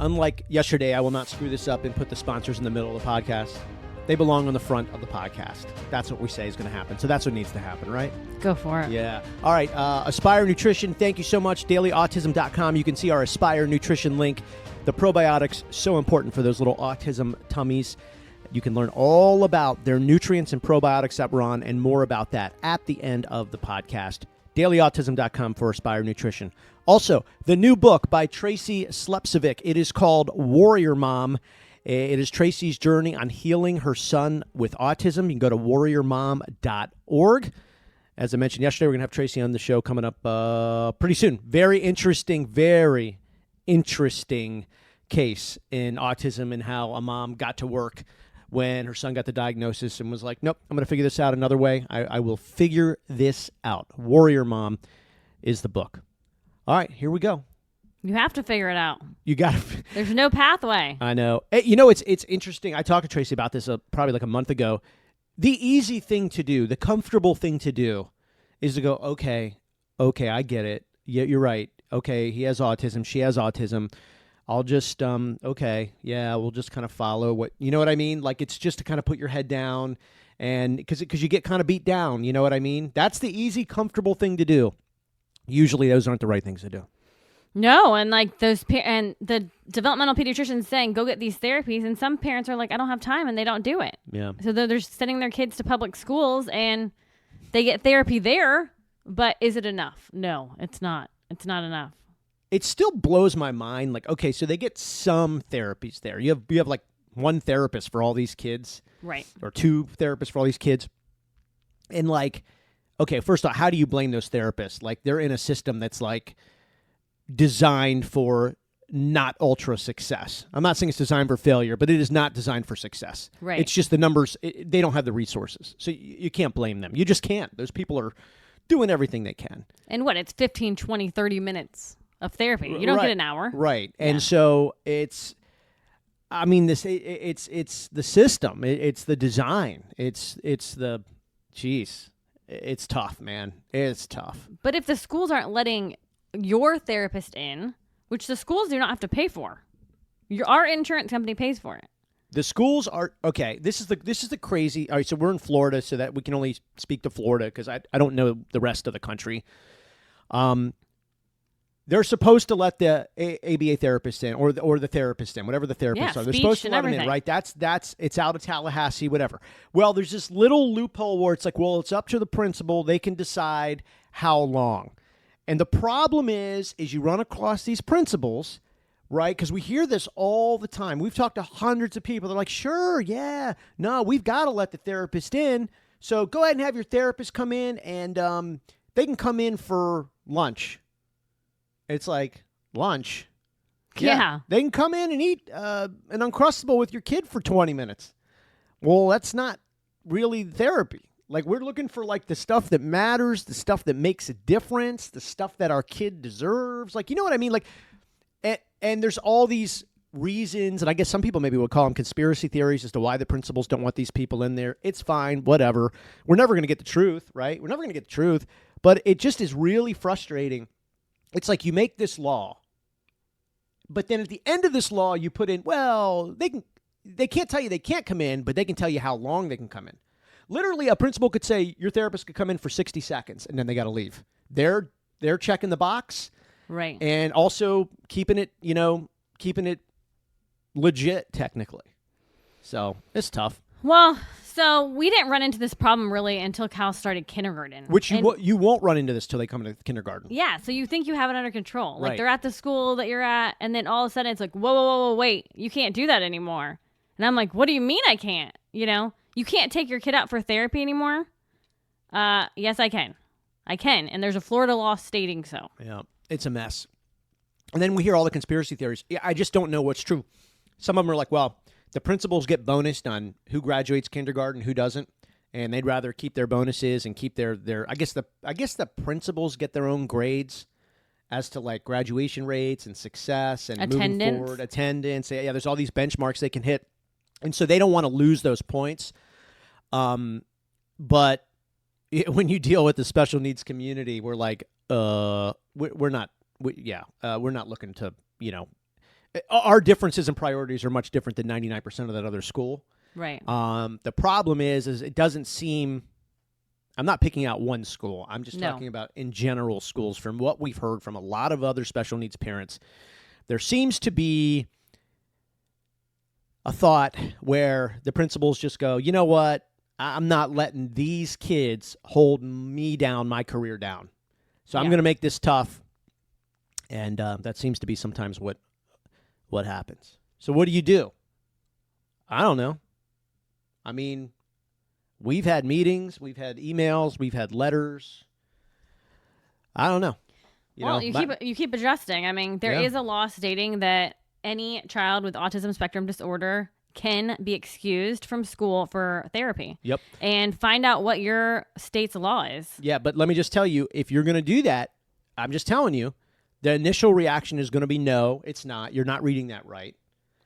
unlike yesterday, I will not screw this up and put the sponsors in the middle of the podcast. They belong on the front of the podcast. That's what we say is going to happen. So that's what needs to happen, right? Go for it. Yeah. All right. Aspire Nutrition, thank you so much. DailyAutism.com. You can see our Aspire Nutrition link. The probiotics, so important for those little autism tummies. You can learn all about their nutrients and probiotics that we're on and more about that at the end of the podcast. DailyAutism.com for Aspire Nutrition. Also, the new book by Tracy Slepcevic. It is called Warrior Mom. It is Tracy's journey on healing her son with autism. You can go to warriormom.org. As I mentioned yesterday, we're going to have Tracy on the show coming up pretty soon. Very interesting case in autism and how a mom got to work when her son got the diagnosis and was like, nope, I'm going to figure this out another way. I will figure this out. Warrior Mom is the book. All right, here we go. You have to figure it out. You got to. There's no pathway. I know. It's interesting. I talked to Tracy about this probably like a month ago. The easy thing to do, the comfortable thing to do is to go, okay, I get it. Yeah, you're right. Okay, he has autism. She has autism. I'll just, we'll just kind of follow what, you know what I mean? Like, it's just to kind of put your head down and because you get kind of beat down. You know what I mean? That's the easy, comfortable thing to do. Usually those aren't the right things to do. No, and like and the developmental pediatricians saying, go get these therapies. And some parents are like, I don't have time, and they don't do it. Yeah. So they're sending their kids to public schools and they get therapy there. But is it enough? No, it's not. It's not enough. It still blows my mind. Like, okay, so they get some therapies there. You have like one therapist for all these kids. Right. Or two therapists for all these kids. And like, okay, first off, how do you blame those therapists? Like, they're in a system that's like designed for not ultra success. I'm not saying it's designed for failure, but it is not designed for success. Right. It's just the numbers. They don't have the resources. So you can't blame them. You just can't. Those people are doing everything they can. And it's 15, 20, 30 minutes of therapy. You don't get an hour. Right. And so it's the system. It's the design. It's tough, man. It's tough. But if the schools aren't letting your therapist in, which the schools do not have to pay for, our insurance company pays for it. The schools are okay. This is the crazy. All right, so we're in Florida, so that we can only speak to Florida because I don't know the rest of the country. They're supposed to let the ABA therapist in or the therapist in, whatever the therapists are. They're supposed to let them in, right? That's it's out of Tallahassee, whatever. Well, there's this little loophole where it's like, well, it's up to the principal. They can decide how long. And the problem is you run across these principals, right? Because we hear this all the time. We've talked to hundreds of people. They're like, sure, yeah. No, we've got to let the therapist in. So go ahead and have your therapist come in, and they can come in for lunch. It's like, lunch? Yeah. They can come in and eat an Uncrustable with your kid for 20 minutes. Well, that's not really therapy. Like, we're looking for, like, the stuff that matters, the stuff that makes a difference, the stuff that our kid deserves. Like, you know what I mean? Like, and there's all these reasons, and I guess some people maybe would call them conspiracy theories as to why the principals don't want these people in there. It's fine, whatever. We're never going to get the truth, right? We're never going to get the truth. But it just is really frustrating. It's like you make this law, but then at the end of this law, you put in, well, they can't tell you they can't come in, but they can tell you how long they can come in. Literally, a principal could say your therapist could come in for 60 seconds, and then they got to leave. They're checking the box, right? And also keeping it legit technically. So it's tough. Well, so we didn't run into this problem really until Cal started kindergarten. Which you won't run into this till they come into kindergarten. Yeah, so you think you have it under control. Like, right. They're at the school that you're at, and then all of a sudden it's like, whoa, wait, you can't do that anymore. And I'm like, what do you mean I can't? You can't take your kid out for therapy anymore? Yes, I can. I can, and there's a Florida law stating so. Yeah, it's a mess. And then we hear all the conspiracy theories. Yeah, I just don't know what's true. Some of them are like, well, the principals get bonused on who graduates kindergarten, who doesn't, and they'd rather keep their bonuses and keep their I guess the principals get their own grades as to like graduation rates and success and moving forward, attendance. Yeah, there's all these benchmarks they can hit, and so they don't want to lose those points. But when you deal with the special needs community, we're like, we're not looking to, Our differences and priorities are much different than 99% of that other school. Right. The problem is it doesn't seem. I'm not picking out one school. I'm just talking about in general schools. From what we've heard from a lot of other special needs parents, there seems to be a thought where the principals just go, you know what? I'm not letting these kids hold me down, my career down. So I'm going to make this tough. And that seems to be sometimes what happens. So what do? I don't know. I mean, we've had meetings, we've had emails, we've had letters. I don't know. You keep adjusting. I mean, there is a law stating that any child with autism spectrum disorder can be excused from school for therapy. Yep. And find out what your state's law is. Yeah, but let me just tell you, if you're going to do that, I'm just telling you, the initial reaction is going to be no, it's not. You're not reading that right.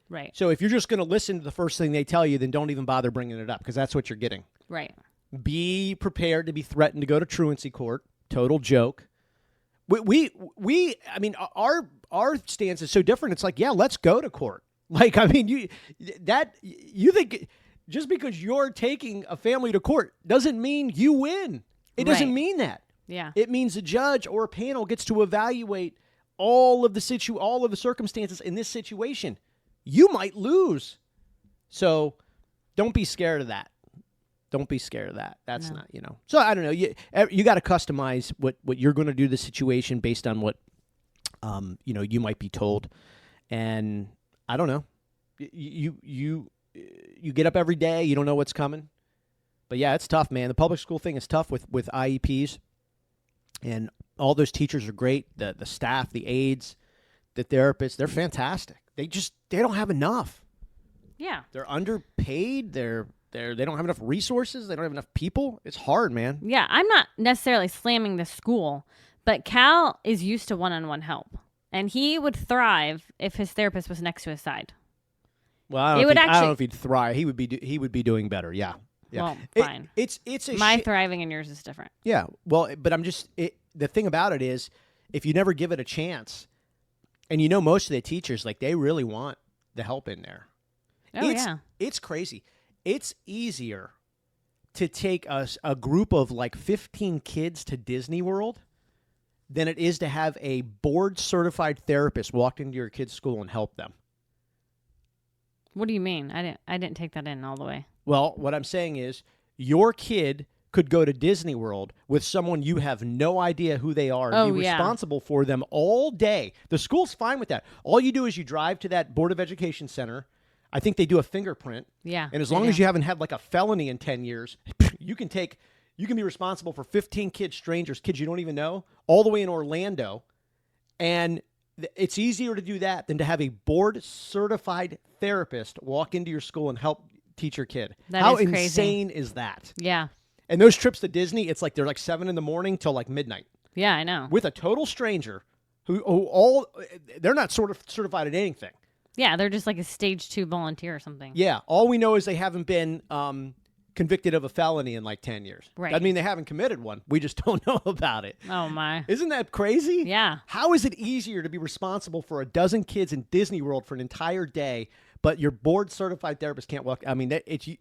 Right. So if you're just going to listen to the first thing they tell you, then don't even bother bringing it up because that's what you're getting. Right. Be prepared to be threatened to go to truancy court. Total joke. I mean, our stance is so different. It's like, yeah, let's go to court. Like, I mean, you think just because you're taking a family to court doesn't mean you win. It doesn't mean that. Yeah. It means a judge or a panel gets to evaluate all of the circumstances in this situation. You might lose. So don't be scared of that. Don't be scared of that. That's not, So I don't know. You got to customize what you're going to do to the situation based on what, you might be told. And I don't know. You get up every day. You don't know what's coming. But yeah, it's tough, man. The public school thing is tough with IEPs. And all those teachers are great. The staff, the aides, the therapists, they're fantastic. They don't have enough. Yeah. They're underpaid. They don't have enough resources. They don't have enough people. It's hard, man. Yeah, I'm not necessarily slamming the school, but Cal is used to one-on-one help, and he would thrive if his therapist was next to his side. Well, I don't know if he'd thrive. He would be doing better. Yeah. Yeah. Well, fine. It's my thriving and yours is different. Yeah. Well, but the thing about it is, if you never give it a chance, and most of the teachers, like, they really want the help in there. It's crazy. It's easier to take a group of like 15 kids to Disney World than it is to have a board-certified therapist walk into your kid's school and help them. What do you mean? I didn't take that in all the way. Well, what I'm saying is your kid could go to Disney World with someone you have no idea who they are and be responsible for them all day. The school's fine with that. All you do is you drive to that Board of Education center. I think they do a fingerprint. Yeah. And as long as you haven't had like a felony in 10 years, you can be responsible for 15 kids you don't even know, all the way in Orlando. And it's easier to do that than to have a board-certified therapist walk into your school and help teach your kid. How insane is that? Yeah. And those trips to Disney, it's like they're like 7 a.m. till like midnight. Yeah, I know. With a total stranger who they're not certified at anything. Yeah, they're just like a stage 2 volunteer or something. Yeah, all we know is they haven't been convicted of a felony in like 10 years. Right. Doesn't mean they haven't committed one. We just don't know about it. Oh, my. Isn't that crazy? Yeah. How is it easier to be responsible for a dozen kids in Disney World for an entire day, but your board-certified therapist can't walk? I mean,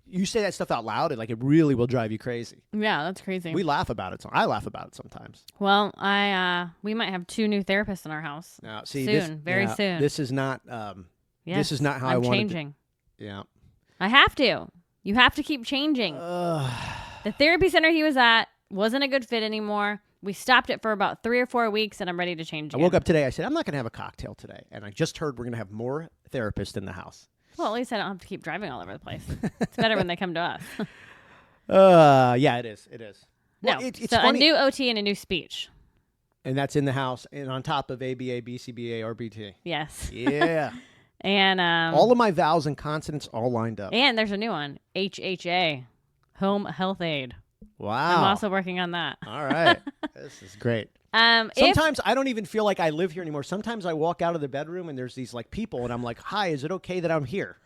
you say that stuff out loud, and like it really will drive you crazy. Yeah, that's crazy. We laugh about it. I laugh about it sometimes. Well, we might have 2 new therapists in our house. Now, see, very soon. This is not. This is not how I want to. changing. Yeah. I have to. You have to keep changing. The therapy center he was at wasn't a good fit anymore. We stopped it for about 3 or 4 weeks, and I'm ready to change again. I woke up today. I said, I'm not going to have a cocktail today. And I just heard we're going to have more therapists in the house. Well, at least I don't have to keep driving all over the place. It's better when they come to us. Yeah, it is. It is. Well, no. It's so funny. A new OT and a new speech. And that's in the house and on top of ABA, BCBA, RBT. Yes. Yeah. And all of my vowels and consonants all lined up. And there's a new one, HHA, Home Health Aid. Wow. I'm also working on that. All right. This is great. Sometimes I don't even feel like I live here anymore. Sometimes I walk out of the bedroom and there's these like people and I'm like, hi, is it okay that I'm here?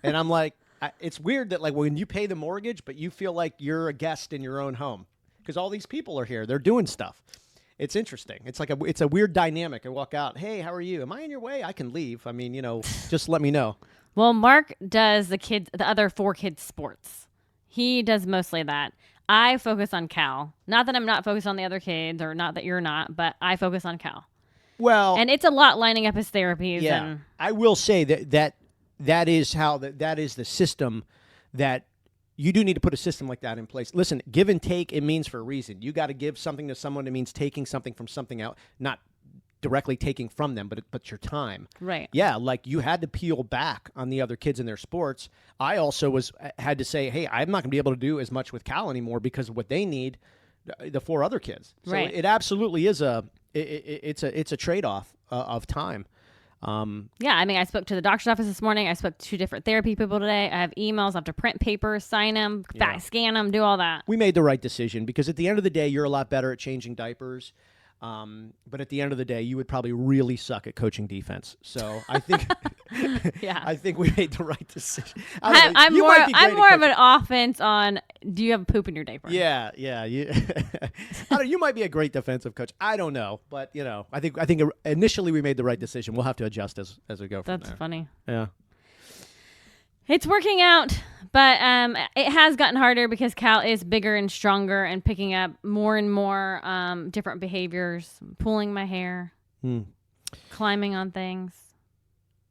And I'm like, it's weird that like when you pay the mortgage, but you feel like you're a guest in your own home because all these people are here. They're doing stuff. it's interesting. It's like it's a weird dynamic. I walk out, hey, how are you? Am I in your way? I can leave. I mean, just let me know. Well, Mark does the other 4 kids' sports. He does mostly that. I focus on Cal. Not that I'm not focused on the other kids, or not that you're not, but I focus on Cal. Well, and it's a lot lining up his therapies. Yeah, and I will say that is how that is the system that you do need to put a system like that in place. Listen, give and take, it means for a reason. You got to give something to someone. It means taking something from something out, not directly taking from them, but your time. Right. Yeah, like you had to peel back on the other kids in their sports. I also had to say, hey, I'm not going to be able to do as much with Cal anymore because of what they need, the 4 other kids. So right. It absolutely is it's a trade-off of time. Yeah, I mean, I spoke to the doctor's office this morning. I spoke to 2 different therapy people today. I have emails. I have to print papers, sign them, scan them, do all that. We made the right decision because at the end of the day, you're a lot better at changing diapers. But at the end of the day, you would probably really suck at coaching defense. So I think, I think we made the right decision. I'm more of an offense on. Do you have poop in your diaper? Yeah. You might be a great defensive coach. I don't know, but I think initially we made the right decision. We'll have to adjust as we go from there. That's funny. Yeah. It's working out, but it has gotten harder because Cal is bigger and stronger and picking up more and more different behaviors, pulling my hair, climbing on things,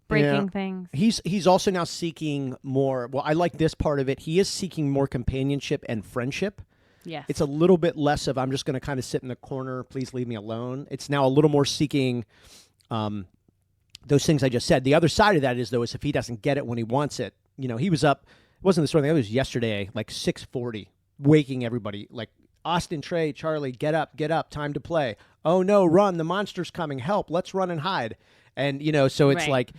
breaking things. He's also now seeking more. Well, I like this part of it. He is seeking more companionship and friendship. Yes. It's a little bit less of I'm just going to kind of sit in the corner. Please leave me alone. It's now a little more seeking those things I just said. The other side of that is, though, is if he doesn't get it when he wants it. He was up, it wasn't this morning, it was yesterday, like 6:40, waking everybody, like, Austin, Trey, Charlie, get up, time to play. Oh, no, run, the monster's coming, help, let's run and hide. And, so it's like,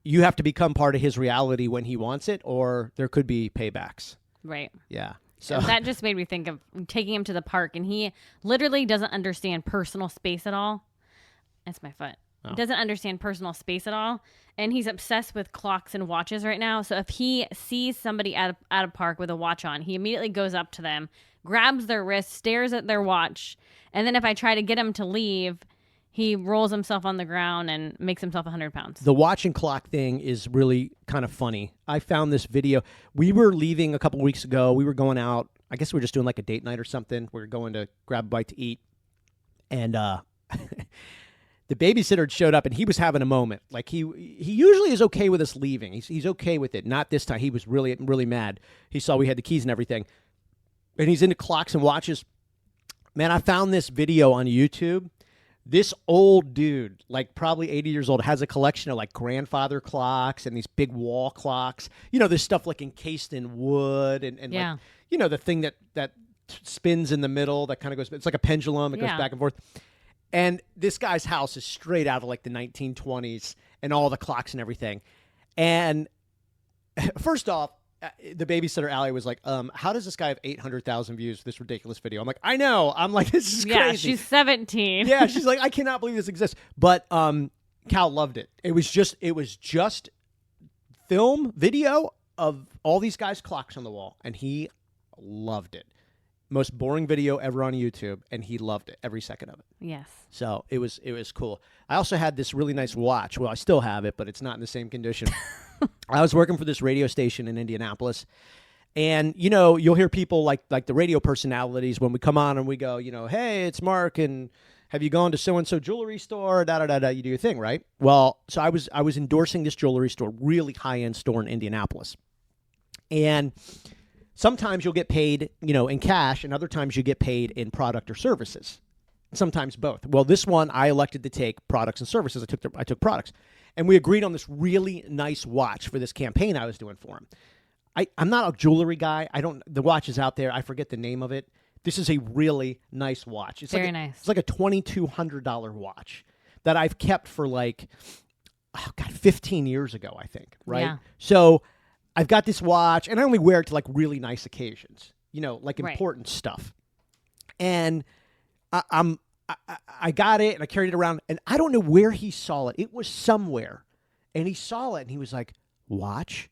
you have to become part of his reality when he wants it, or there could be paybacks. Right. Yeah. So that just made me think of taking him to the park, and he literally doesn't understand personal space at all. That's my foot. Oh. Doesn't understand personal space at all, and he's obsessed with clocks and watches right now. So if he sees somebody at a park with a watch on, he immediately goes up to them, grabs their wrist, stares at their watch, and then if I try to get him to leave, he rolls himself on the ground and makes himself 100 pounds. The watch and clock thing is really kind of funny. I found this video. We were leaving a couple weeks ago. We were going out. I guess we were just doing like a date night or something. We were going to grab a bite to eat, and the babysitter had showed up, and he was having a moment. Like he usually is okay with us leaving. He's okay with it. Not this time. He was really, really mad. He saw we had the keys and everything, and he's into clocks and watches. Man, I found this video on YouTube. This old dude, like probably 80 years old, has a collection of like grandfather clocks and these big wall clocks. This stuff like encased in wood and like, the thing that spins in the middle that kind of goes. It's like a pendulum. It goes back and forth. And this guy's house is straight out of like the 1920s and all the clocks and everything. And first off, the babysitter, Allie, was like, how does this guy have 800,000 views for this ridiculous video? I'm like, I know. I'm like, this is crazy. Yeah, she's 17. Yeah, she's like, I cannot believe this exists. But Cal loved it. It was just video of all these guys' clocks on the wall. And he loved it. Most boring video ever on YouTube, and he loved it, every second of it. Yes. So it was cool. I also had this really nice watch. Well, I still have it, but it's not in the same condition. I was working for this radio station in Indianapolis, and you'll hear people like the radio personalities when we come on and we go, hey, it's Mark, and have you gone to so and so jewelry store? Da da da da. You do your thing, right? Well, so I was endorsing this jewelry store, really high end store in Indianapolis, and sometimes you'll get paid, in cash, and other times you get paid in product or services. Sometimes both. Well, this one I elected to take products and services. I took products, and we agreed on this really nice watch for this campaign I was doing for him. I'm not a jewelry guy. The watch is out there. I forget the name of it. This is a really nice watch. It's very nice. It's like a $2,200 watch that I've kept for 15 years ago, I think. Right. Yeah. So I've got this watch, and I only wear it to like really nice occasions, like important stuff. And I got it, and I carried it around, and I don't know where he saw it. It was somewhere, and he saw it, and he was like, "Watch,"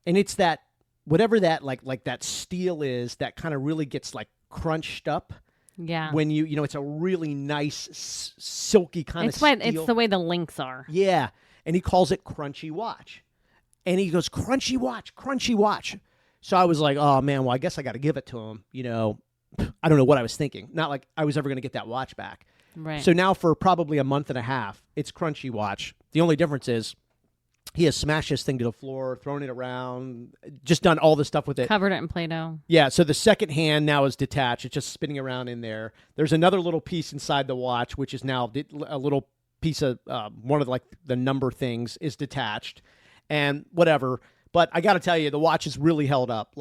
and it's that whatever that like that steel is that kind of really gets like crunched up, Yeah. When it's a really nice, silky kind of It's why steel. it's the way the links are. Yeah. And he calls it crunchy watch. And he goes, crunchy watch, crunchy watch. So I was like, oh, man, well, I guess I got to give it to him. I don't know what I was thinking. Not like I was ever going to get that watch back. Right. So now for probably a month and a half, it's crunchy watch. The only difference is he has smashed this thing to the floor, thrown it around, just done all the stuff with it. Covered it in Play-Doh. Yeah, so the second hand now is detached. It's just spinning around in there. There's another little piece inside the watch, which is now a little piece of one of the number things is detached and whatever. But I got to tell you, the watch is really held up.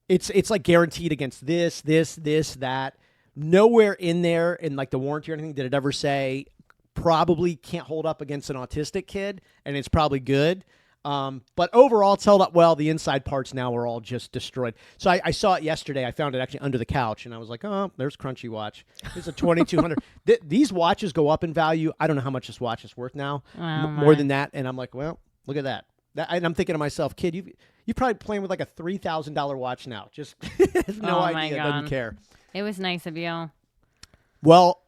It's like guaranteed against this, that. Nowhere in there in like the warranty or anything did it ever say probably can't hold up against an autistic kid, and it's probably good. But overall, it's held up well. The inside parts now are all just destroyed. So I saw it yesterday. I found it actually under the couch, and I was like, oh, there's Crunchy Watch. It's a 2200. These watches go up in value. I don't know how much this watch is worth now. More than that. And I'm like, well, look at that. And I'm thinking to myself, kid, you're probably playing with like a $3,000 watch now. Just has no idea. Doesn't care. It was nice of you. Well,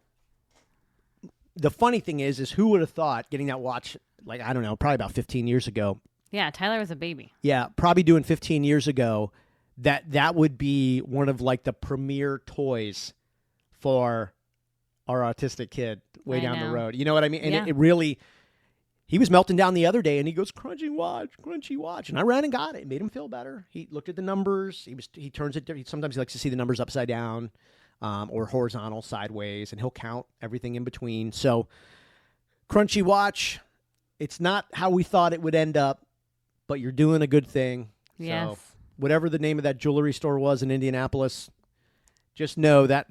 the funny thing is who would have thought getting that watch, like, I don't know, probably about 15 years ago. Yeah, Tyler was a baby. Yeah, probably doing 15 years ago, that would be one of like the premier toys for our autistic kid way down the road. You know what I mean? And it really, he was melting down the other day and he goes, crunchy watch. And I ran and got it. It made him feel better. He looked at the numbers. He turns it. Sometimes he likes to see the numbers upside down or horizontal, sideways, and he'll count everything in between. So crunchy watch, it's not how we thought it would end up, but you're doing a good thing. Yes. So whatever the name of that jewelry store was in Indianapolis, just know that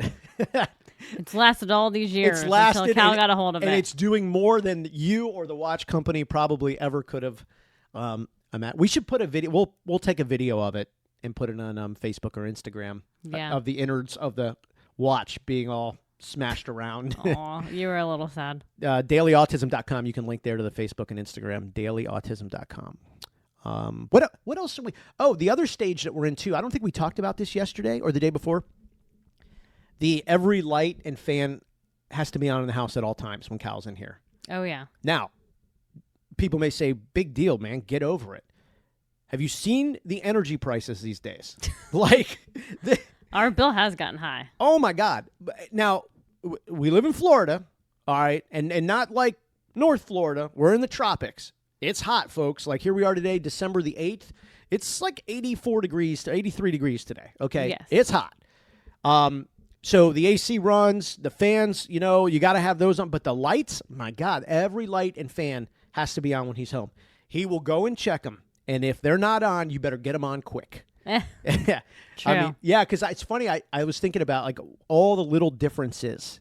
it's lasted all these years until Cal got a hold of it. And it's doing more than you or the watch company probably ever could have. We should put a video. We'll take a video of it and put it on Facebook or Instagram of the innards of the watch being all smashed around. Aw, you were a little sad. DailyAutism.com. You can link there to the Facebook and Instagram. DailyAutism.com. What else? The other stage that we're in too. I don't think we talked about this yesterday or the day before. Every light and fan has to be on in the house at all times when Cal's in here. Oh, yeah. Now, people may say, big deal, man. Get over it. Have you seen the energy prices these days? Our bill has gotten high. Oh, my God. Now, we live in Florida, all right, and not like North Florida. We're in the tropics. It's hot, folks. Like here we are today, December the 8th. It's like 84 degrees to 83 degrees today, okay? Yes. It's hot. So the AC runs, the fans, you got to have those on. But the lights, my God, every light and fan has to be on when he's home. He will go and check them. And if they're not on, you better get them on quick. True. Because it's funny. I was thinking about like all the little differences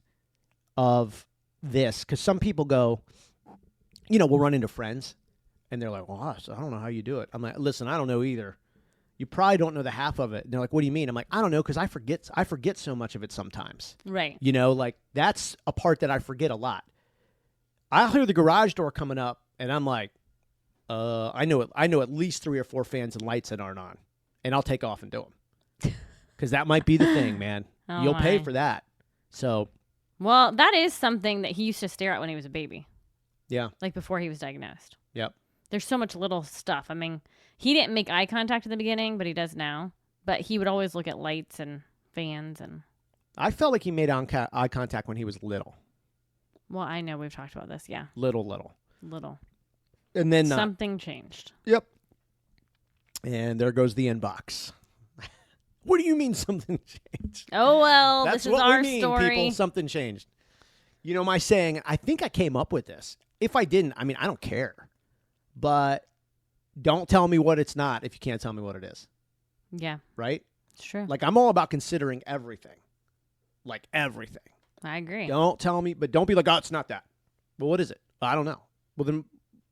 of this. Because some people go, we'll run into friends. And they're like, well, I don't know how you do it. I'm like, listen, I don't know either. You probably don't know the half of it. And they're like, what do you mean? I'm like, I don't know, because I forget so much of it sometimes. Right. Like that's a part that I forget a lot. I'll hear the garage door coming up, and I'm like, I know at least 3 or 4 fans and lights that aren't on, and I'll take off and do them. Because that might be the thing, man. You'll pay for that. So. Well, that is something that he used to stare at when he was a baby. Yeah. Like before he was diagnosed. Yep. There's so much little stuff. I mean, he didn't make eye contact at the beginning, but he does now. But he would always look at lights and fans and. I felt like he made eye contact when he was little. Well, I know we've talked about this. Yeah. Little. And then something changed. Yep. And there goes the inbox. What do you mean something changed? Oh, well, That's this is what our we mean, story. People, something changed. My saying, I think I came up with this. If I didn't, I don't care. But don't tell me what it's not if you can't tell me what it is. Yeah. Right? It's true. Like, I'm all about considering everything. Like, everything. I agree. Don't tell me, but don't be like, oh, it's not that. Well, what is it? I don't know. Well, then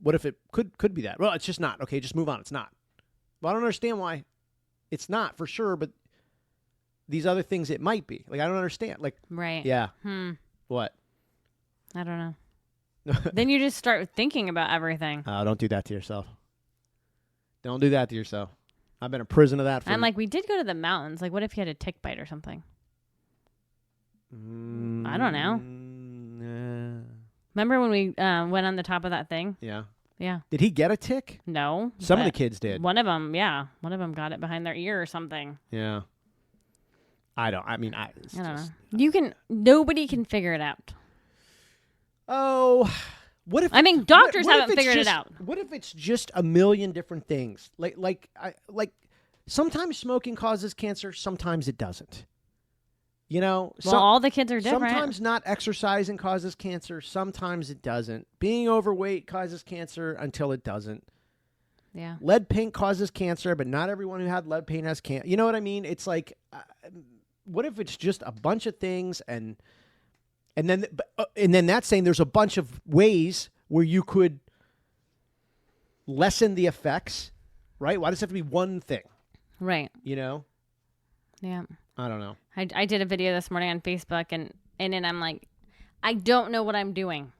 what if it could be that? Well, it's just not. Okay, just move on. It's not. Well, I don't understand why it's not for sure, but these other things it might be. Like, I don't understand. Like, right. Yeah. What? I don't know. Then you just start thinking about everything. Don't do that to yourself. Don't do that to yourself. I've been in prison of that. I'm like, we did go to the mountains. Like, what if he had a tick bite or something? I don't know. Remember when we went on the top of that thing? Yeah. Yeah. Did he get a tick? No. Some of the kids did. One of them, yeah. One of them got it behind their ear or something. Yeah. I don't know. Nobody can figure it out. Oh, what if? I mean, doctors what if haven't it's figured it just- out. What if it's just a million different things? Like sometimes smoking causes cancer, sometimes it doesn't. You know, Well, all the kids are different. sometimes not exercising causes cancer, sometimes it doesn't. Being overweight causes cancer until it doesn't. Yeah. Lead paint causes cancer, but not everyone who had lead paint has cancer. You know what I mean? It's like, what if it's just a bunch of things, and then that's saying there's a bunch of ways where you could lessen the effects, right? Why does it have to be one thing? Right. You know? Yeah. I don't know. I did a video this morning on Facebook, and then I'm like, I don't know what I'm doing.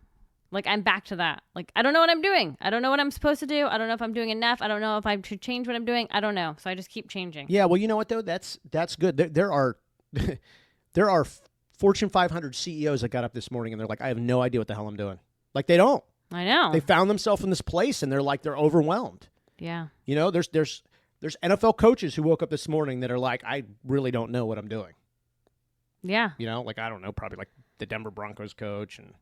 Like, I'm back to that. Like, I don't know what I'm doing. I don't know what I'm supposed to do. I don't know if I'm doing enough. I don't know if I should change what I'm doing. I don't know. So I just keep changing. Yeah, well, you know what, though? That's good. There are there are Fortune 500 CEOs that got up this morning, and they're like, I have no idea what the hell I'm doing. Like, they don't. I know. They found themselves in this place, and they're overwhelmed. Yeah. You know, there's NFL coaches who woke up this morning that are like, I really don't know what I'm doing. Yeah. You know, like, I don't know, probably like the Denver Broncos coach and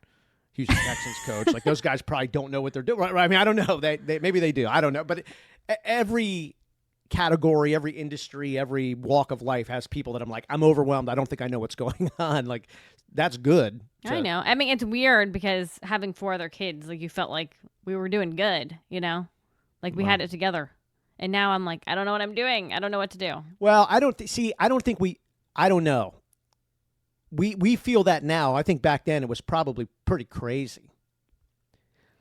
Houston Texans coach. Like, those guys probably don't know what they're doing. Right? I mean, I don't know. They maybe they do. I don't know. But every category, every industry, every walk of life has people that I'm like, I'm overwhelmed. I don't think I know what's going on. Like, that's good. I know. I mean, it's weird because having 4 other kids, like, you felt like we were doing good, you know? Like, we had it together. And now I'm like, I don't know what I'm doing. I don't know what to do. Well, I don't know. We feel that now. I think back then it was probably pretty crazy.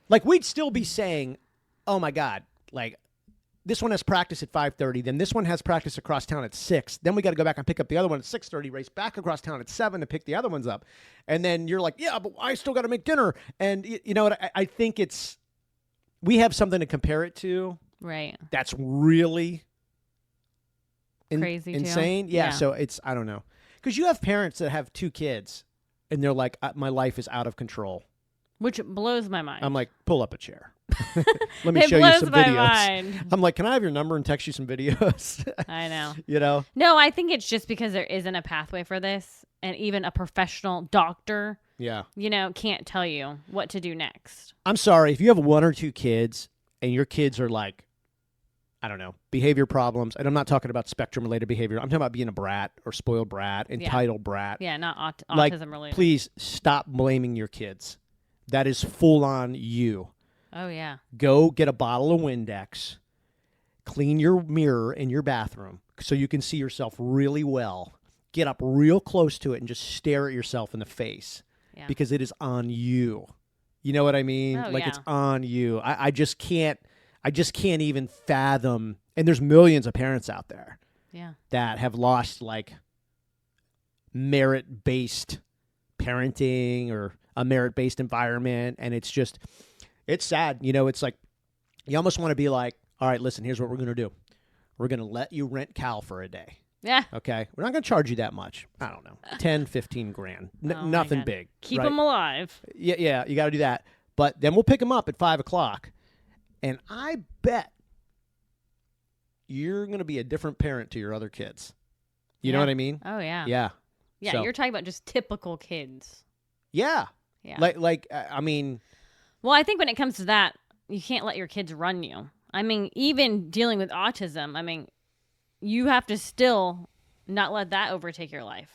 Like, we'd still be saying, oh my God, like, this one has practice at 5:30, then this one has practice across town at 6. Then we got to go back and pick up the other one at 6:30, race back across town at 7 to pick the other ones up. And then you're like, yeah, but I still got to make dinner. And you know what? I think we have something to compare it to. Right. That's really crazy, insane. Too. Yeah. So I don't know. Because you have parents that have 2 kids, and they're like, my life is out of control. Which blows my mind. I'm like, pull up a chair. Let me show you some videos. I'm like, can I have your number and text you some videos? I know. You know? No, I think it's just because there isn't a pathway for this, and even a professional doctor, can't tell you what to do next. I'm sorry. If you have 1 or 2 kids, and your kids are like, I don't know, behavior problems, and I'm not talking about spectrum-related behavior. I'm talking about being a brat or spoiled brat, entitled brat. Yeah, not like, autism-related. Please stop blaming your kids. That is full on you. Oh, yeah. Go get a bottle of Windex, clean your mirror in your bathroom so you can see yourself really well. Get up real close to it and just stare at yourself in the face because it is on you. You know what I mean? It's on you. I just can't even fathom. And there's millions of parents out there that have lost like merit-based parenting or a merit-based environment. And it's sad. You know, it's like you almost want to be like, all right, listen, here's what we're going to do. We're going to let you rent Cal for a day. Yeah. Okay. We're not going to charge you that much. I don't know. 10, 15 grand. Nothing big. Keep them alive. Yeah. You got to do that. But then we'll pick them up at 5:00. And I bet you're going to be a different parent to your other kids. You know what I mean? Oh, yeah. Yeah. Yeah. So, you're talking about just typical kids. Yeah. Yeah. I mean. Well, I think when it comes to that, you can't let your kids run you. I mean, even dealing with autism, I mean, you have to still not let that overtake your life.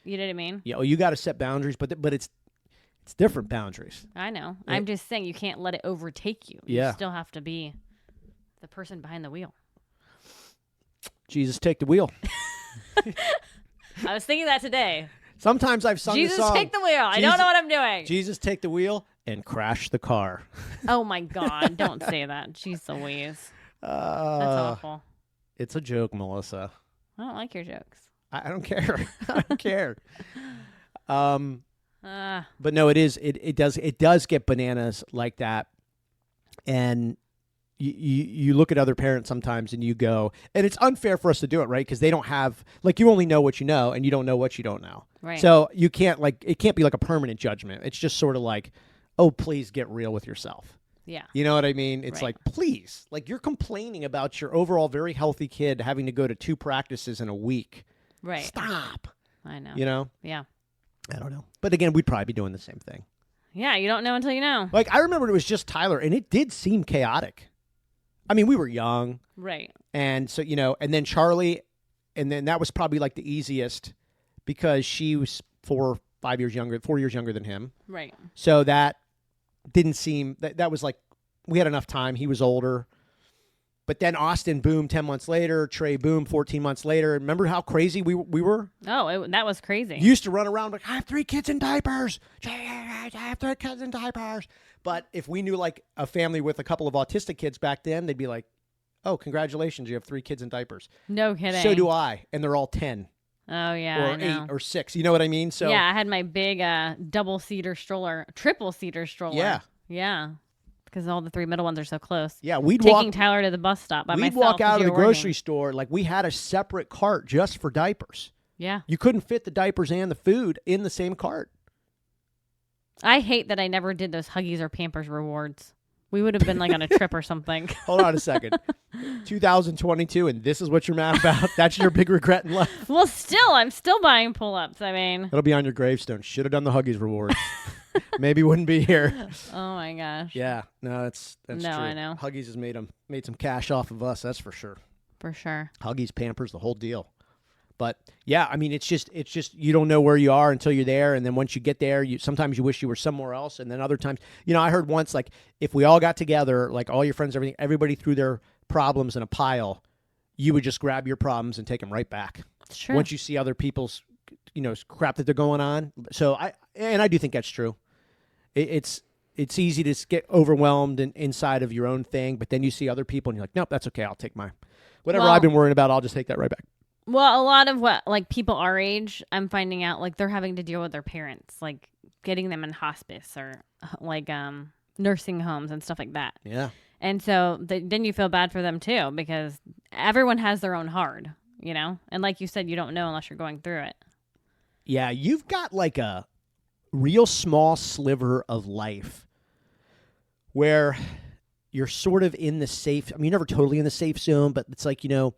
You know what I mean? Yeah. Well, you got to set boundaries, but it's different boundaries. I know. I'm just saying you can't let it overtake you. You still have to be the person behind the wheel. Jesus, take the wheel. I was thinking that today. Sometimes I've sung the song. Jesus, take the wheel. I don't know what I'm doing. Jesus, take the wheel and crash the car. Oh, my God. Don't say that. Jeez Louise. That's awful. It's a joke, Melissa. I don't like your jokes. I don't care. I don't care. But no, it does get bananas like that. And you look at other parents sometimes and you go, and it's unfair for us to do it, right? Because they don't have, like, you only know what you know and you don't know what you don't know. Right. So you can't, like, it can't be like a permanent judgment. It's just sort of like, oh, please get real with yourself. Yeah. You know what I mean? It's Right. like, please, like, you're complaining about your overall very healthy kid having to go to 2 practices in a week. Right. Stop. I know. You know? Yeah. I don't know. But again, we'd probably be doing the same thing. Yeah, you don't know until you know. Like, I remember it was just Tyler, and it did seem chaotic. I mean, we were young. Right. And so, you know, and then Charlie, and then that was probably like the easiest because she was 4 years younger than him. Right. So that didn't seem, that was like, we had enough time. He was older. But then Austin, boom, 10 months later. Trey, boom, 14 months later. Remember how crazy we were? Oh, that was crazy. You used to run around like, I have 3 kids in diapers. I have 3 kids in diapers. But if we knew like a family with a couple of autistic kids back then, they'd be like, oh, congratulations, you have 3 kids in diapers. No kidding. So do I. And they're all 10 Oh, yeah, or I know. 8 or 6. You know what I mean? So yeah, I had my big double-seater stroller, triple-seater stroller. Yeah. Yeah. Because all the 3 middle ones are so close. yeah, we'd Taking Tyler to the bus stop by myself. We'd walk out of as the you were grocery working. store like we had a separate cart just for diapers. Yeah. You couldn't fit the diapers and the food in the same cart. I hate that I never did those Huggies or Pampers rewards. We would have been like on a trip or something. Hold on a second. 2022, and this is what you're mad about? That's your big regret in life? Well, still, I'm still buying pull-ups. I mean, It'll be on your gravestone. Should have done the Huggies rewards. Maybe wouldn't be here. oh my gosh. Yeah, no, that's No, true. I know. Huggies has made some cash off of us. That's for sure. For sure. Huggies, Pampers, the whole deal. But yeah, I mean, it's just you don't know where you are until you're there, and then once you get there, sometimes you wish you were somewhere else, and then other times, you know, I heard once like if we all got together, like all your friends, everybody threw their problems in a pile, you would just grab your problems and take them right back. It's true. Once you see other people's, you know, crap that they're going on. So I do think that's true. It's easy to get overwhelmed inside of your own thing, but then you see other people and you're like, nope, that's okay. I'll take whatever Well- I've been worrying about. I'll just take that right back. Well, a lot of what, like, people our age, I'm finding out, like, they're having to deal with their parents, like, getting them in hospice or, like, nursing homes and stuff like that. Yeah. And so then you feel bad for them, too, because everyone has their own hard, you know? And like you said, you don't know unless you're going through it. Yeah, you've got like a real small sliver of life where you're sort of in the safe. I mean, you're never totally in the safe zone, but it's like, you know,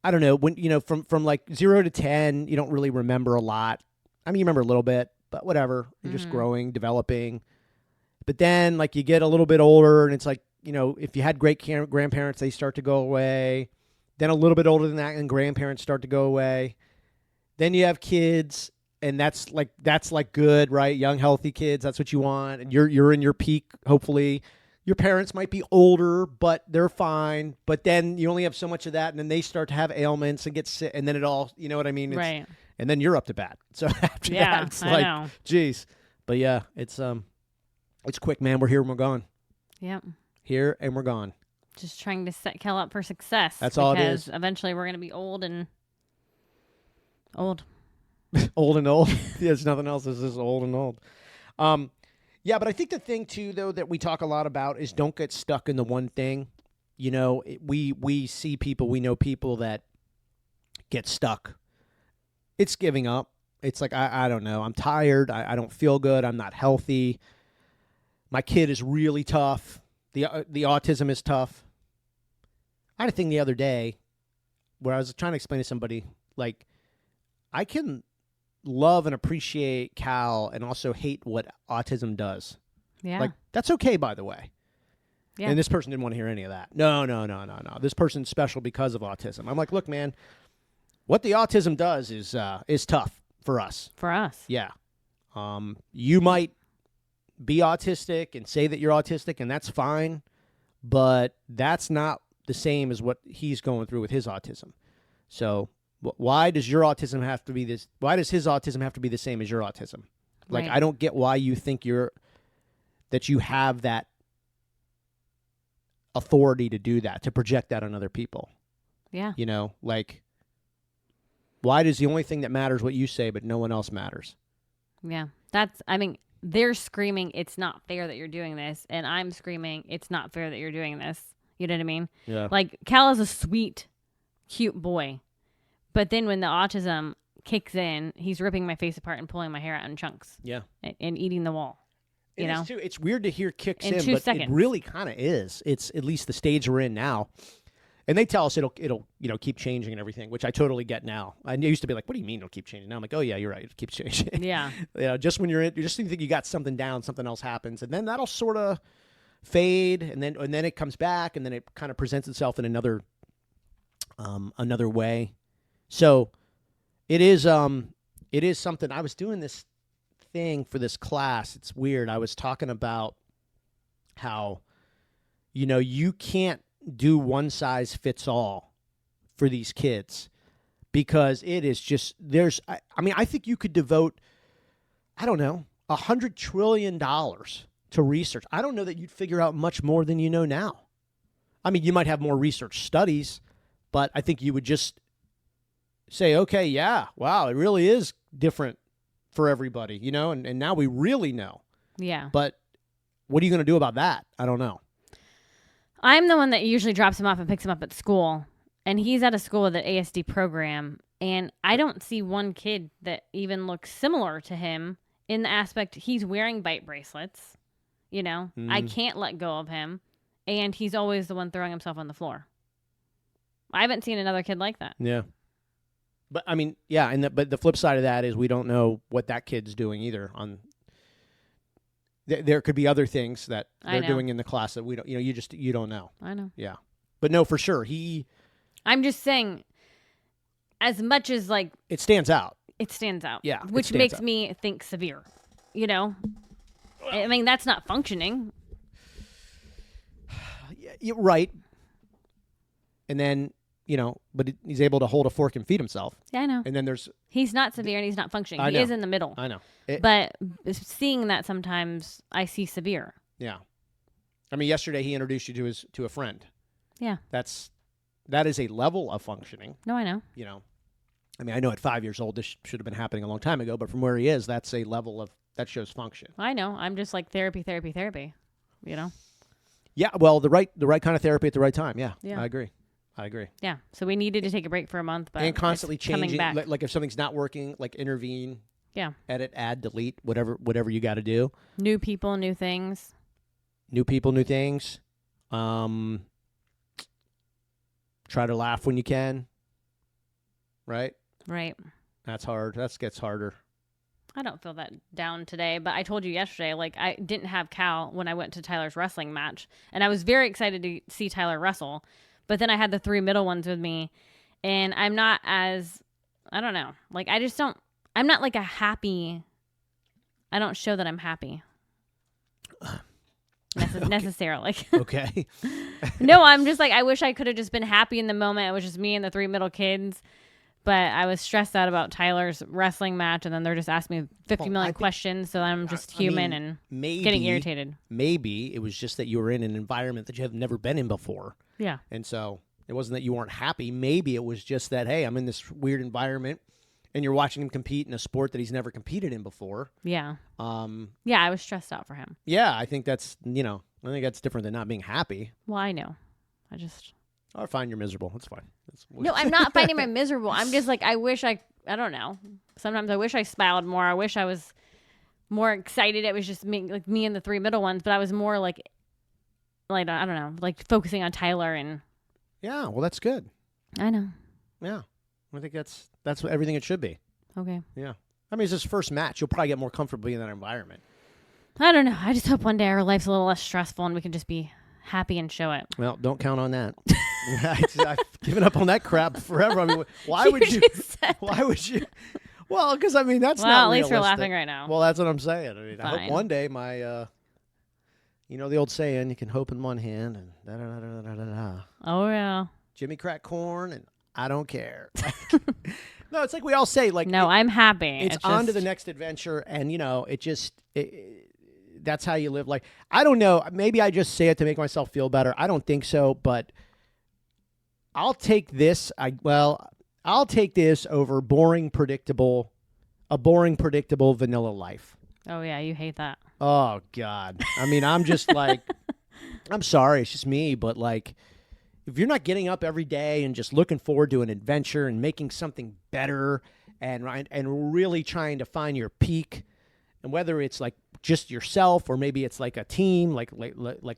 I don't know, when, you know, from like 0 to 10, you don't really remember a lot. I mean, you remember a little bit, but whatever. You're just growing, developing. But then, like, you get a little bit older, and it's like, you know, if you had great grandparents, they start to go away. Then a little bit older than that, and grandparents start to go away. Then you have kids, and that's like good, right? Young, healthy kids. That's what you want, and you're in your peak. Hopefully, your parents might be older, but they're fine. But then you only have so much of that, and then they start to have ailments and get sick, and then it all, you know what I mean? Right. And then you're up to bat. So after Yeah, that, it's I like, know. geez. But yeah, it's quick, man. We're here and we're gone. Yep. Here and we're gone. Just trying to set Kel up for success. That's all it is. Because eventually we're going to be old and old. Old and old. Yeah, there's nothing else. It's just old and old. Yeah, but I think the thing too, though, that we talk a lot about is don't get stuck in the one thing. You know, we see people, we know people that get stuck. It's giving up. It's like, I don't know. I'm tired. I don't feel good. I'm not healthy. My kid is really tough. The autism is tough. I had a thing the other day where I was trying to explain to somebody, like, I can love and appreciate Cal and also hate what autism does. Yeah. Like, that's okay, by the way. Yeah. And this person didn't want to hear any of that. No. This person's special because of autism. I'm like, look, man, what the autism does is tough for us. For us. Yeah. You might be autistic and say that you're autistic, and that's fine, but that's not the same as what he's going through with his autism. So why does your autism have to be this? Why does his autism have to be the same as your autism? Like, Right. I don't get why you think that you have that authority to do that, to project that on other people. Yeah. You know, like, why does the only thing that matters what you say, but no one else matters? Yeah. That's, I mean, they're screaming, it's not fair that you're doing this. And I'm screaming, it's not fair that you're doing this. You know what I mean? Yeah. Like, Cal is a sweet, cute boy. But then when the autism kicks in, he's ripping my face apart and pulling my hair out in chunks. Yeah. And eating the wall. You know? Too. It's weird to hear kicks In in, 2 but seconds. it really kind of is. It's at least the stage we're in now. And they tell us it'll keep changing and everything, which I totally get now. I used to be like, what do you mean it'll keep changing? Now I'm like, oh yeah, you're right. It keeps changing. Yeah. Just when you just think you got something down, something else happens, and then that'll sort of fade, and then it comes back, and then it kind of presents itself in another way. So it is something. I was doing this thing for this class. It's weird. I was talking about how, you can't do one size fits all for these kids, because it is just, I think you could devote, I don't know, $100 trillion to research. I don't know that you'd figure out much more than you know now. I mean, you might have more research studies, but I think you would just say, okay, yeah, wow, it really is different for everybody, and now we really know. Yeah. But what are you going to do about that? I don't know. I'm the one that usually drops him off and picks him up at school. And he's at a school with an ASD program. And I don't see one kid that even looks similar to him in the aspect he's wearing bite bracelets. I can't let go of him. And he's always the one throwing himself on the floor. I haven't seen another kid like that. Yeah. But I mean, yeah, but the flip side of that is we don't know what that kid's doing either. There could be other things that they're doing in the class that we don't. You don't know. I know. Yeah, but no, for sure I'm just saying, as much as like it stands out. It stands out. Yeah, which makes me think severe. I mean, that's not functioning. Yeah, you're right. And then. But he's able to hold a fork and feed himself. Yeah, I know. And then he's not severe and he's not functioning. He is in the middle. I know. But seeing that sometimes I see severe. Yeah. I mean, yesterday he introduced you to a friend. Yeah. That is a level of functioning. No, I know. I mean, I know at 5 years old this should have been happening a long time ago, but from where he is, that's a level that shows function. I know. I'm just like therapy. Yeah, well, the right kind of therapy at the right time. Yeah. I agree. Yeah. So we needed to take a break for a month, but and constantly changing. Coming back. Like if something's not working, like intervene. Yeah. Edit, add, delete, whatever you got to do. New people, new things. New people, new things. Try to laugh when you can. Right. Right. That's hard. That gets harder. I don't feel that down today, but I told you yesterday, like I didn't have Cal when I went to Tyler's wrestling match, and I was very excited to see Tyler wrestle. But then I had the 3 middle ones with me, and I'm not as, I don't know. Like, I'm not like I don't show that I'm happy. Necessarily. Okay. No, I'm just like, I wish I could have just been happy in the moment. It was just me and the 3 middle kids. But I was stressed out about Tyler's wrestling match, and then they're just asking me 50 million questions, so I'm just human and getting irritated. Maybe it was just that you were in an environment that you have never been in before. Yeah. And so it wasn't that you weren't happy. Maybe it was just that, hey, I'm in this weird environment, and you're watching him compete in a sport that he's never competed in before. Yeah. Yeah, I was stressed out for him. Yeah, I think that's different than not being happy. Well, I know. Or fine, you're miserable. That's fine. No, I'm not finding my miserable. I'm just like, I don't know. Sometimes I wish I smiled more. I wish I was more excited. It was just me and the 3 middle ones, but I was more like I don't know, like focusing on Tyler and. Yeah, well, that's good. I know. Yeah, I think that's everything it should be. Okay. Yeah, I mean, it's his first match. You'll probably get more comfortably in that environment. I don't know. I just hope one day our life's a little less stressful and we can just be happy and show it. Well, don't count on that. I've given up on that crap forever. I mean, why would you? Why would you? Well, because I mean, that's not at least realistic. we're laughing right now. Well, that's what I'm saying. I mean, Fine. I hope one day my, the old saying, you can hope in one hand and da-da-da-da-da-da-da. Oh, yeah. Jimmy crack corn and I don't care. No, it's like we all say, like, no, I'm happy. It's on to the next adventure, and that's how you live. Like, I don't know. Maybe I just say it to make myself feel better. I don't think so, but I'll take this. I'll take this over a boring, predictable vanilla life. Oh, yeah, you hate that. Oh, God. I mean, I'm just like, I'm sorry, it's just me, but like, if you're not getting up every day and just looking forward to an adventure and making something better and really trying to find your peak, and whether it's like just yourself or maybe it's like a team, like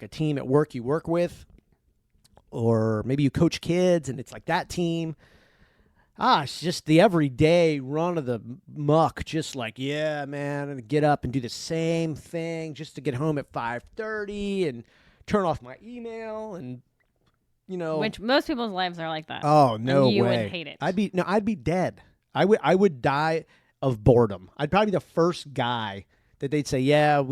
a team at work you work with, or maybe you coach kids and it's like that team. It's just the everyday run of the muck. Just like, yeah, man, and get up and do the same thing just to get home at 5:30 and turn off my email and, Which most people's lives are like that. Oh, no and you way. would hate it. I'd be dead. I would die of boredom. I'd probably be the first guy that they'd say, yeah,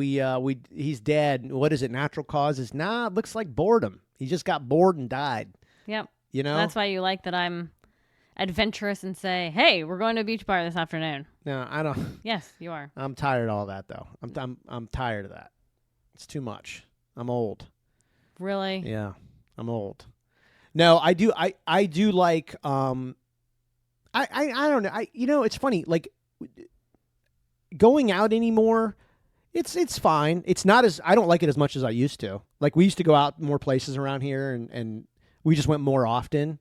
he's dead. What is it? Natural causes? Nah, it looks like boredom. He just got bored and died. Yep. You know? That's why you like that I'm adventurous and say, hey, we're going to a beach bar this afternoon. No, I don't. Yes, you are. I'm tired of all that, though. I'm tired of that. It's too much. I'm old. Really? Yeah, I'm old. No, I do like I don't know. It's funny, like going out anymore, it's fine. It's not as I don't like it as much as I used to. Like we used to go out more places around here and we just went more often.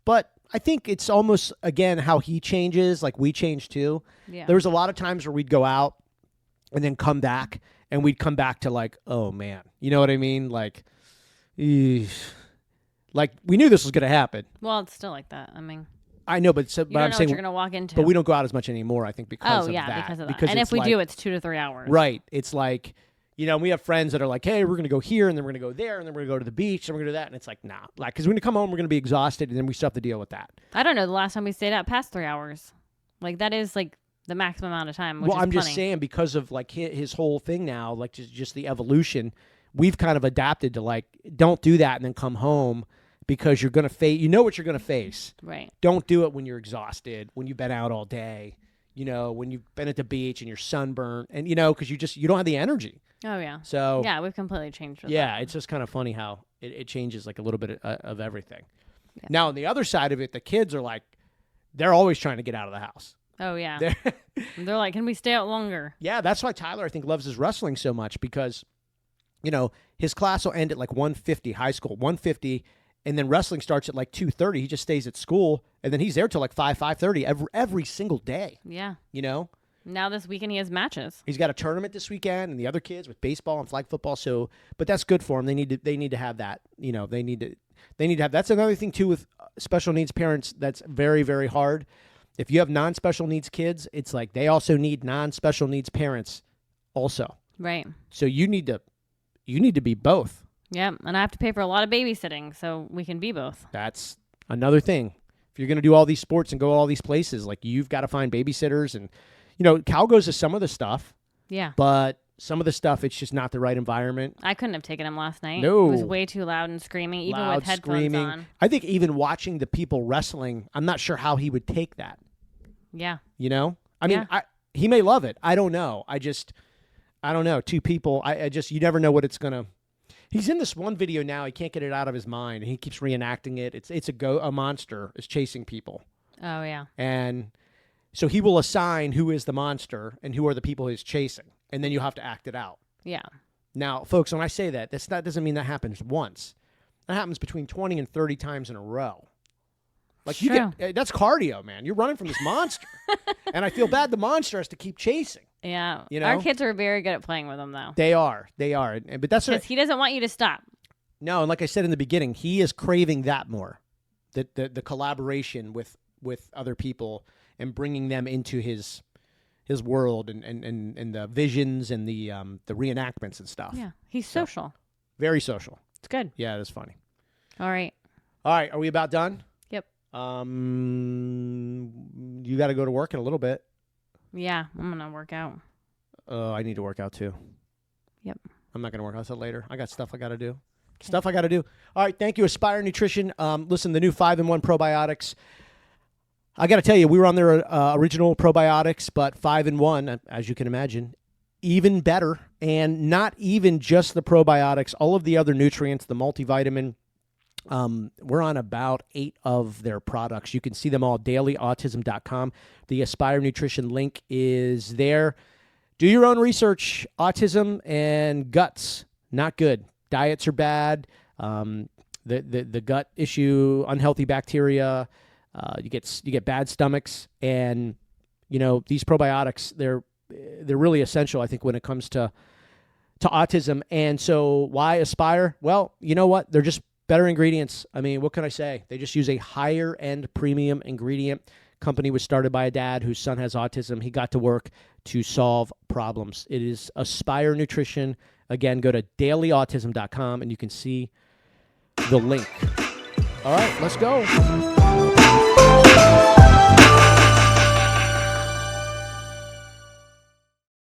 But I think it's almost again how he changes, like we change too. Yeah. There was a lot of times where we'd go out and then come back and we'd come back to like, oh man. You know what I mean? Like like we knew this was going to happen. Well, it's still like that. I mean, I know, but you don't know I'm saying what you're going to walk into. but we don't go out as much anymore. I think because because of that. And if we do, it's 2 to 3 hours. Right. It's like, we have friends that are like, hey, we're going to go here and then we're going to go there and then we're going to go to the beach and we're going to do that. And it's like, nah, like, because when we come home, we're going to be exhausted and then we still have to deal with that. I don't know the last time we stayed out past 3 hours. Like that is like the maximum amount of time. Which Well, is I'm plenty. just saying because of like his whole thing now, like just the evolution, we've kind of adapted to like, don't do that and then come home. Because you're going to face, what you're going to face. Right. Don't do it when you're exhausted, when you've been out all day, when you've been at the beach and you're sunburnt and, because you don't have the energy. Oh, yeah. So. Yeah, we've completely changed with Yeah, that. it's just kind of funny how it changes like a little bit of everything. Yeah. Now, on the other side of it, the kids are like, they're always trying to get out of the house. Oh, yeah. They're like, can we stay out longer? Yeah, that's why Tyler, I think, loves his wrestling so much because, his class will end at like 1:50, high school, 1:50. And then wrestling starts at like 2:30. He just stays at school, and then he's there till like 5:30 every single day. Yeah. Now this weekend he has matches. He's got a tournament this weekend, and the other kids with baseball and flag football. So, but that's good for him. They need to have that. They need to have. That's another thing too with special needs parents. That's very, very hard. If you have non-special needs kids, it's like they also need non-special needs parents, also. Right. So you need to be both. Yeah, and I have to pay for a lot of babysitting, so we can be both. That's another thing. If you're going to do all these sports and go all these places, like you've got to find babysitters. And, Cal goes to some of the stuff. Yeah. But some of the stuff, it's just not the right environment. I couldn't have taken him last night. No. It was way too loud and screaming, even with headphones on. I think even watching the people wrestling, I'm not sure how he would take that. Yeah. I mean, he may love it. I don't know. I don't know. Two people, you never know what it's going to. He's in this one video now. He can't get it out of his mind, and he keeps reenacting it. It's a monster is chasing people. Oh yeah. And so he will assign who is the monster and who are the people he's chasing, and then you have to act it out. Yeah. Now, folks, when I say that doesn't mean that happens once. That happens between 20 and 30 times in a row. Like that's cardio, man. You're running from this monster, and I feel bad. The monster has to keep chasing. Yeah. Our kids are very good at playing with them, though. They are. But that's because he doesn't want you to stop. No, and like I said in the beginning, he is craving that more, the collaboration with other people and bringing them into his world and the visions and the reenactments and stuff. Yeah, he's social. Very social. It's good. Yeah, it is funny. All right. Are we about done? Yep. You got to go to work in a little bit. Yeah, I'm gonna work out. I need to work out too. Yep. I'm not gonna work out until later. I got stuff I got to do. All right, thank you, Aspire Nutrition. Listen, the new 5-in-1 probiotics. I got to tell you, we were on their original probiotics, but 5-in-1, as you can imagine, even better. And not even just the probiotics, all of the other nutrients, the multivitamin. We're on about 8 of their products. You can see them all, dailyautism.com. The Aspire Nutrition link is there. Do your own research. Autism and guts, not good. Diets are bad. The gut issue, unhealthy bacteria. You get bad stomachs, and these probiotics they're really essential, I think, when it comes to autism. And so why Aspire? Well, you know what? They're just better ingredients. I mean, what can I say? They just use a higher end premium ingredient. Company was started by a dad whose son has autism. He got to work to solve problems. It is Aspire Nutrition. Again, go to dailyautism.com and you can see the link. All right, let's go.